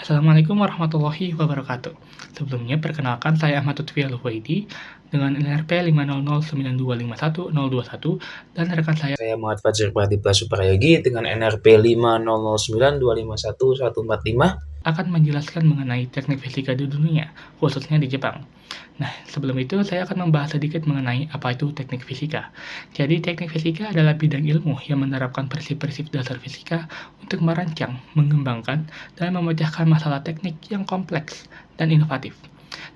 Assalamualaikum warahmatullahi wabarakatuh. Sebelumnya, perkenalkan saya Ahmad Lutfi Al-Huwaidi dengan NRP 500925121 dan rekan saya Saya Muhammad Fajr Pratibha Suprayogi dengan NRP 50092511145. akan menjelaskan mengenai teknik fisika di dunia, khususnya di Jepang. Nah, sebelum itu saya akan membahas sedikit mengenai apa itu teknik fisika. Jadi, teknik fisika adalah bidang ilmu yang menerapkan prinsip-prinsip dasar fisika untuk merancang, mengembangkan, dan memecahkan masalah teknik yang kompleks dan inovatif.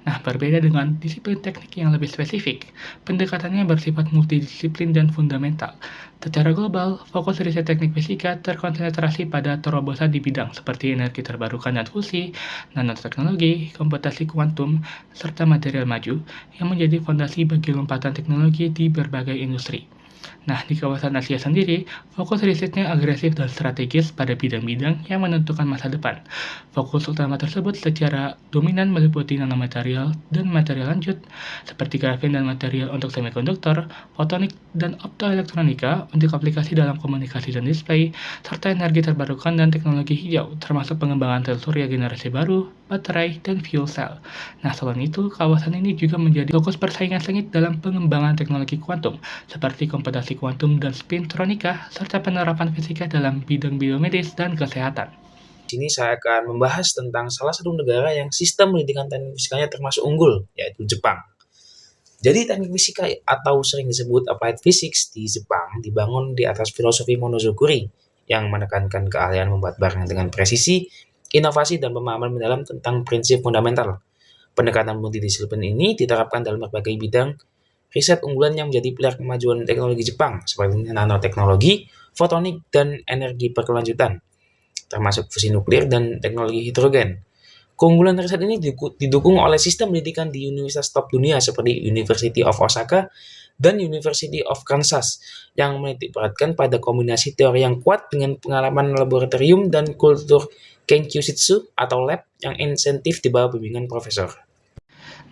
Nah, berbeda dengan disiplin teknik yang lebih spesifik, pendekatannya bersifat multidisiplin dan fundamental. Secara global, fokus riset teknik fisika terkonsentrasi pada terobosan di bidang seperti energi terbarukan dan fusi, nanoteknologi, komputasi kuantum, serta material maju yang menjadi fondasi bagi lompatan teknologi di berbagai industri. Nah, di kawasan Asia sendiri, fokus risetnya agresif dan strategis pada bidang-bidang yang menentukan masa depan. Fokus utama tersebut secara dominan meliputi nanomaterial dan material lanjut, seperti grafin dan material untuk semikonduktor, fotonik dan optoelektronika untuk aplikasi dalam komunikasi dan display, serta energi terbarukan dan teknologi hijau, termasuk pengembangan sel surya generasi baru, baterai, dan fuel cell. Nah, selain itu, kawasan ini juga menjadi fokus persaingan sengit dalam pengembangan teknologi kuantum, seperti komputasi kuantum dan spintronika, serta penerapan fisika dalam bidang biomedis dan kesehatan. Di sini saya akan membahas tentang salah satu negara yang sistem pendidikan teknik fisikanya termasuk unggul, yaitu Jepang. Jadi teknik fisika atau sering disebut applied physics di Jepang dibangun di atas filosofi Monozukuri yang menekankan keahlian membuat barang dengan presisi, inovasi, dan pemahaman mendalam tentang prinsip fundamental. Pendekatan multidisiplin ini diterapkan dalam berbagai bidang riset unggulan yang menjadi pilar kemajuan teknologi Jepang, seperti nanoteknologi, fotonik, dan energi berkelanjutan, termasuk fusi nuklir dan teknologi hidrogen. Keunggulan riset ini didukung oleh sistem pendidikan di universitas top dunia seperti University of Osaka dan University of Kansas yang menitikberatkan pada kombinasi teori yang kuat dengan pengalaman laboratorium dan kultur Kenkyushitsu atau lab yang insentif di bawah bimbingan profesor.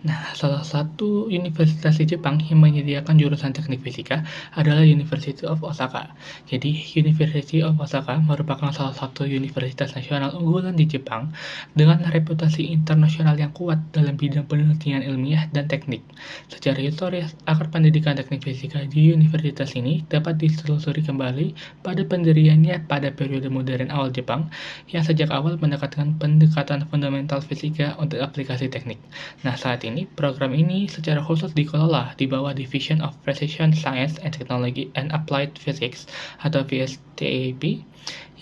Nah, salah satu universitas di Jepang yang menyediakan jurusan teknik fisika adalah University of Osaka. Jadi, University of Osaka merupakan salah satu universitas nasional unggulan di Jepang dengan reputasi internasional yang kuat dalam bidang penelitian ilmiah dan teknik. Secara historis, akar pendidikan teknik fisika di universitas ini dapat ditelusuri kembali pada pendiriannya pada periode modern awal Jepang yang sejak awal mendekatkan pendekatan fundamental fisika untuk aplikasi teknik. Nah, saat ini, program ini secara khusus dikelola di bawah Division of Precision Science and Technology and Applied Physics atau VSTAP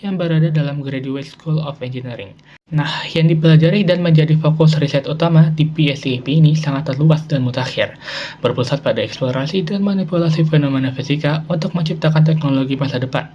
yang berada dalam Graduate School of Engineering. Nah, yang dipelajari dan menjadi fokus riset utama di PSEP ini sangat luas dan mutakhir, berpusat pada eksplorasi dan manipulasi fenomena fisika untuk menciptakan teknologi masa depan.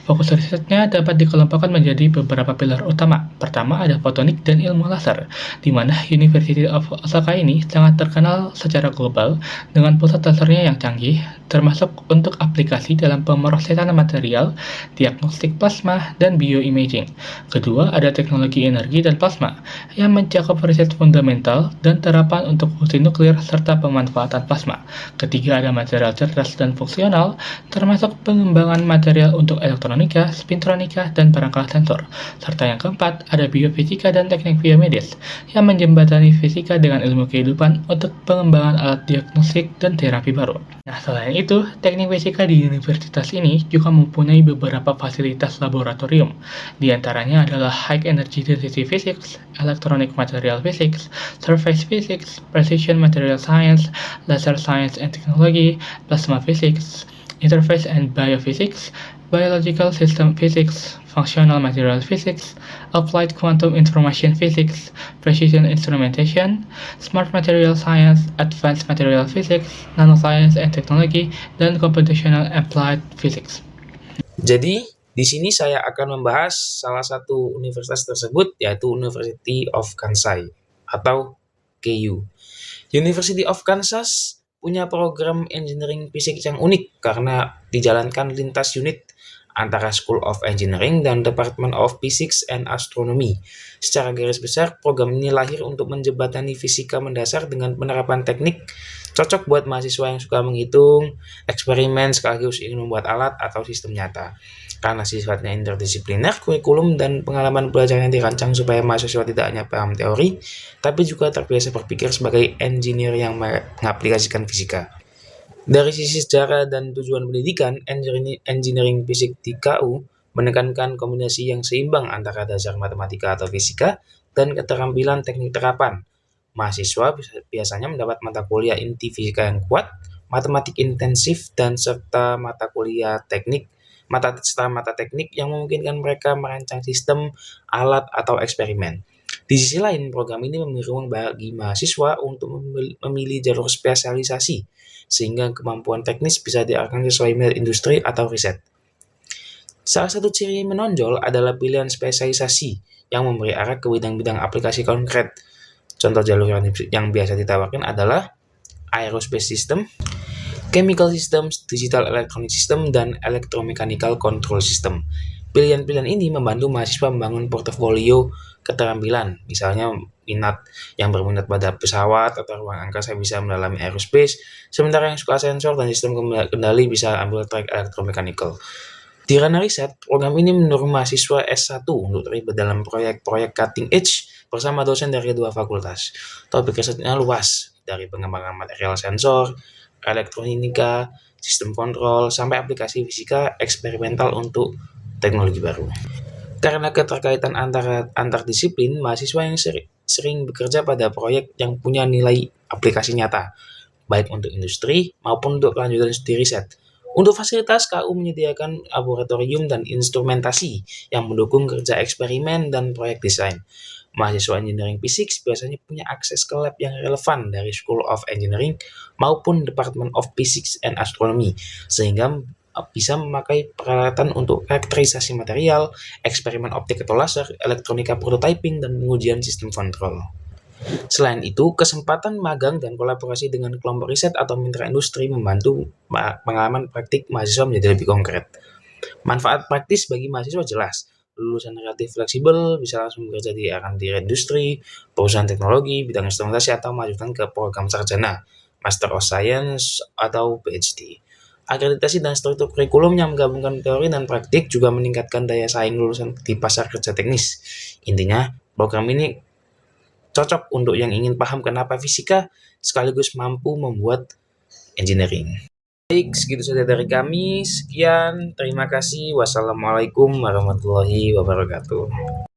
Fokus risetnya dapat dikelompokkan menjadi beberapa pilar utama. Pertama ada fotonik dan ilmu laser, di mana University of Osaka ini sangat terkenal secara global dengan pusat lasernya yang canggih, termasuk untuk aplikasi dalam pemrosesan material, diagnostik plasma, dan bioimaging. Kedua, ada teknologi energi dan plasma, yang mencakup riset fundamental dan terapan untuk fusi nuklir serta pemanfaatan plasma. Ketiga, ada material cerdas dan fungsional, termasuk pengembangan material untuk elektronika, spintronika, dan perangkat sensor. Serta yang keempat, ada biofisika dan teknik biomedis, yang menjembatani fisika dengan ilmu kehidupan untuk pengembangan alat diagnostik dan terapi baru. Nah, selain itu, teknik fisika di universitas ini juga mempunyai beberapa fasilitas laboratorium. Di antaranya adalah High Energy Density Physics, Electronic Material Physics, Surface Physics, Precision Material Science, Laser Science and Technology, Plasma Physics, Interface and Biophysics, Biological System Physics, Functional Material Physics, Applied Quantum Information Physics, Precision Instrumentation, Smart Material Science, Advanced Material Physics, Nanoscience and Technology, dan Computational Applied Physics. Jadi, di sini saya akan membahas salah satu universitas tersebut, yaitu University of Kansai atau KU. University of Kansas punya program engineering fisik yang unik karena dijalankan lintas unit antara School of Engineering dan Department of Physics and Astronomy. Secara garis besar, program ini lahir untuk menjembatani fisika mendasar dengan penerapan teknik, cocok buat mahasiswa yang suka menghitung, eksperimen sekaligus ingin membuat alat atau sistem nyata. Karena sifatnya interdisipliner, kurikulum dan pengalaman belajar yang dirancang supaya mahasiswa tidak hanya paham teori, tapi juga terbiasa berpikir sebagai engineer yang mengaplikasikan fisika. Dari sisi sejarah dan tujuan pendidikan, engineering fisik di KU menekankan kombinasi yang seimbang antara dasar matematika atau fisika dan keterampilan teknik terapan. Mahasiswa biasanya mendapat mata kuliah inti fisika yang kuat, matematik intensif, dan serta mata teknik yang memungkinkan mereka merancang sistem, alat, atau eksperimen. Di sisi lain, program ini memberi ruang bagi mahasiswa untuk memilih jalur spesialisasi, sehingga kemampuan teknis bisa diarahkan sesuai minat industri atau riset. Salah satu ciri menonjol adalah pilihan spesialisasi yang memberi arah ke bidang-bidang aplikasi konkret. Contoh jalur yang biasa ditawarkan adalah Aerospace System, Chemical Systems, Digital Electronic System, dan Electromechanical Control System. Pilihan-pilihan ini membantu mahasiswa membangun portofolio keterampilan, misalnya yang berminat pada pesawat atau ruang angkasa bisa mendalami aerospace, sementara yang suka sensor dan sistem kendali bisa ambil track electromechanical. Di ranah riset, program ini mendorong mahasiswa S1 untuk terlibat dalam proyek-proyek cutting edge bersama dosen dari 2 fakultas. Topik risetnya luas, dari pengembangan material sensor, elektronika, sistem kontrol, sampai aplikasi fisika eksperimental untuk teknologi baru. Karena keterkaitan antar disiplin, mahasiswa yang sering bekerja pada proyek yang punya nilai aplikasi nyata, baik untuk industri maupun untuk kelanjutan studi riset. Untuk fasilitas, KU menyediakan laboratorium dan instrumentasi yang mendukung kerja eksperimen dan proyek desain. Mahasiswa engineering physics biasanya punya akses ke lab yang relevan dari School of Engineering maupun Department of Physics and Astronomy, sehingga bisa memakai peralatan untuk karakterisasi material, eksperimen optik atau laser, elektronika prototyping, dan pengujian sistem kontrol. Selain itu, kesempatan magang dan kolaborasi dengan kelompok riset atau mitra industri membantu pengalaman praktik mahasiswa menjadi lebih konkret. Manfaat praktis bagi mahasiswa jelas. Lulusan relatif fleksibel bisa langsung bekerja di industri, perusahaan teknologi, bidang instrumentasi, atau melanjutkan ke program sarjana, Master of Science, atau PhD. Akreditasi dan struktur kurikulum yang menggabungkan teori dan praktik juga meningkatkan daya saing lulusan di pasar kerja teknis. Intinya, program ini cocok untuk yang ingin paham kenapa fisika sekaligus mampu membuat engineering. Baik, segitu saja dari kami. Sekian, terima kasih. Wassalamualaikum warahmatullahi wabarakatuh.